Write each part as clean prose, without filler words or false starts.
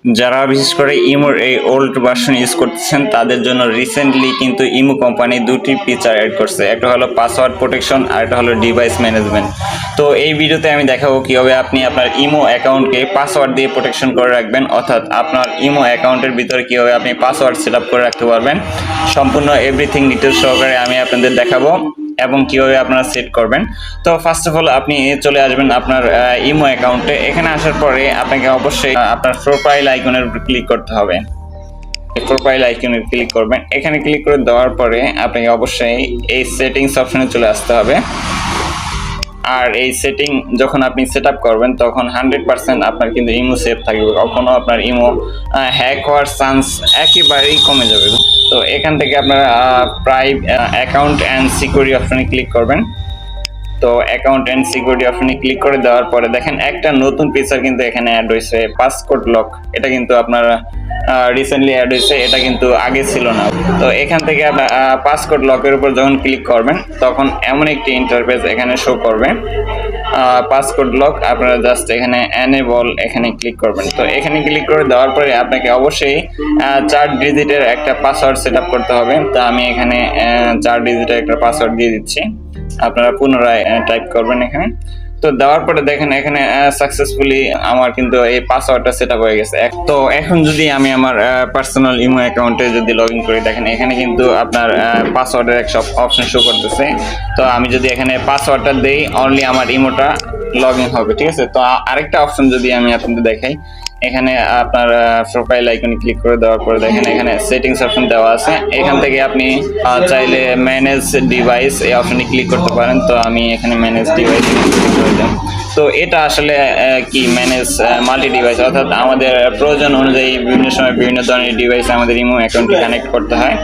যারা বিশেষ করে ইমোর এই ওল্ড ভার্সন ইউজ করতেছেন তাদের জন্য রিসেন্টলি কিন্তু ইমো কোম্পানি দুটি ফিচার অ্যাড করছে, একটা হলো পাসওয়ার্ড প্রোটেকশন আর একটা হলো ডিভাইস ম্যানেজমেন্ট। তো এই ভিডিওতে আমি দেখাবো কিভাবে আপনি আপনার ইমো অ্যাকাউন্টকে পাসওয়ার্ড দিয়ে প্রোটেকশন করে রাখবেন, অর্থাৎ আপনার ইমো অ্যাকাউন্টের ভিতরে কিভাবে আপনি পাসওয়ার্ড সেট আপ করে রাখতে পারবেন। সম্পূর্ণ এভরিথিং ডিটেলস সহকারে আমি আপনাদের দেখাবো এবং কিভাবে আপনারা সেট করবেন। তো ফার্স্ট অফ অল আপনি চলে আসবেন আপনার ইমো অ্যাকাউন্টে। এখানে আসার পরে আপনাকে অবশ্যই আপনার প্রোফাইল আইকনের উপর ক্লিক করতে হবে। প্রোফাইল আইকনে ক্লিক করবেন। এখানে ক্লিক করে দেওয়ার পরে আপনাকে অবশ্যই এই সেটিংস অপশনে চলে আসতে হবে। আর এই সেটিং যখন আপনি সেট আপ করবেন তখন 100% আপনার কিন্তু ইমো সেভ থাকবে, কখনো আপনার ইমো হ্যাক হওয়ার চান্স একেবারেই কমে যাবে। তো এখান থেকে আপনারা অ্যাকাউন্ট অ্যান্ড সিকিউরিটি অপশনে ক্লিক করবেন। তো অ্যাকাউন্ট অ্যান্ড সিকিউরিটি অপশনে ক্লিক করে দেওয়ার পরে দেখেন একটা নতুন ফিচার কিন্তু এখানে অ্যাড হয়েছে, পাসকোড লক। এটা কিন্তু আপনার রিসেন্টলি অ্যাড হয়েছে, এটা কিন্তু আগে ছিল না। তো এখান থেকে আপনার পাসকোড লকের উপর যখন ক্লিক করবেন তখন এমন একটি ইন্টারফেস এখানে শো করবে, পাসকোড লক। আপনারা জাস্ট এখানে এনেবল এখানে ক্লিক করবেন। তো এখানে ক্লিক করে দেওয়ার পরে আপনাকে অবশ্যই 4 ডিজিটের একটা পাসওয়ার্ড সেট আপ করতে হবে। তো আমি এখানে 4 ডিজিটের একটা পাসওয়ার্ড দিয়ে দিচ্ছি, আপনারা পুনরায় টাইপ করবেন এখানে। তো দেওয়ার পরে দেখেন এখানে সাকসেসফুলি আমার কিন্তু এই পাসওয়ার্ডটা সেট আপ হয়ে গেছে। তো এখন যদি আমি আমার পার্সোনাল ইমো অ্যাকাউন্টে যদি লগ ইন করি, দেখেন এখানে কিন্তু আপনার পাসওয়ার্ডের একটা অপশন শো করতেছে। তো আমি যদি এখানে পাসওয়ার্ডটা দেই অনলি আমার ইমোটা লগ ইন হবে, ঠিক আছে। তো আরেকটা অপশন যদি আমি আপনাদের দেখাই, এখানে আপনার প্রোফাইল আইকনে ক্লিক করে দেওয়ার পরে দেখেন এখানে সেটিংস অপশন দেওয়া আছে। এখান থেকে আপনি চাইলে ম্যানেজ ডিভাইস এই অপশনে ক্লিক করতে পারেন। তো আমি এখানে ম্যানেজ ডিভাইস ক্লিক করে দিলাম। তো এটা আসলে কি ম্যানেজ মাল্টি ডিভাইস, অর্থাৎ আমাদের প্রয়োজন অনুযায়ী বিভিন্ন সময় বিভিন্ন ধরনের ডিভাইস আমাদের ইমো অ্যাকাউন্টে কানেক্ট করতে হয়।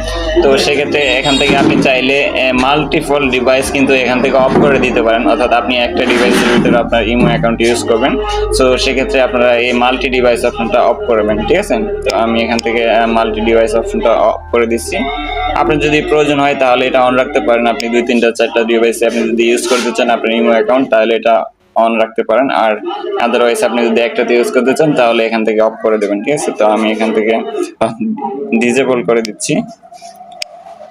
তো সেক্ষেত্রে এখান থেকে আপনি চাইলে মাল্টিপল ডিভাইস কিন্তু এখান থেকে অফ করে দিতে পারেন, অর্থাৎ আপনি একটা ডিভাইসের ভিতরে আপনার ইমো অ্যাকাউন্ট ইউজ করবেন। সো সেক্ষেত্রে আপনারা এই মাল্টি ডিভাইস অপশনটা অফ করবেন, ঠিক আছে। তো আমি এখান থেকে মাল্টি ডিভাইস অপশনটা অফ করে দিচ্ছি। আপনার যদি প্রয়োজন হয় তাহলে এটা অন রাখতে পারেন। আপনি 2, 3, 4টা ডিভাইসে আপনি যদি ইউজ করতে চান আপনার ইমো অ্যাকাউন্ট, তাহলে এটা অন রাখতে পারেন। আর আদারওয়াইজ আপনি যদি একটাতে ইউজ করতে চান তাহলে এখান থেকে অফ করে দেবেন, ঠিক আছে। তো আমি এখান থেকে ডিসেবল করে দিচ্ছি।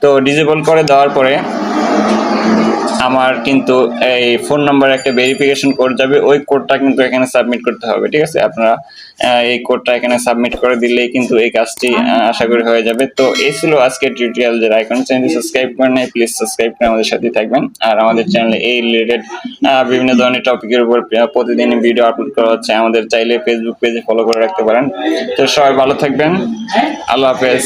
তো ডিসেবল করে দেওয়ার পরে আমার কিন্তু এই ফোন নাম্বার একটা ভেরিফিকেশন কোড যাবে, ওই কোডটা কিন্তু এখানে সাবমিট করতে হবে, ঠিক আছে। আপনারা এই কোডটা এখানে সাবমিট করে দিলেই কিন্তু এই কাজটি আশা করি হয়ে যাবে। তো এই ছিল আজকের টিউটোরিয়াল। যারা এখন চ্যানেলটি সাবস্ক্রাইব করেন নাই প্লিজ সাবস্ক্রাইব করে আমাদের সাথে থাকবেন। আর আমাদের চ্যানেলে এই রিলেটেড বিভিন্ন ধরনের টপিকের উপর প্রতিদিন ভিডিও আপলোড করা হচ্ছে। আমাদের চাইলে ফেসবুক পেজে ফলো করে রাখতে পারেন। তো সবাই ভালো থাকবেন, আল্লাহ হাফেজ।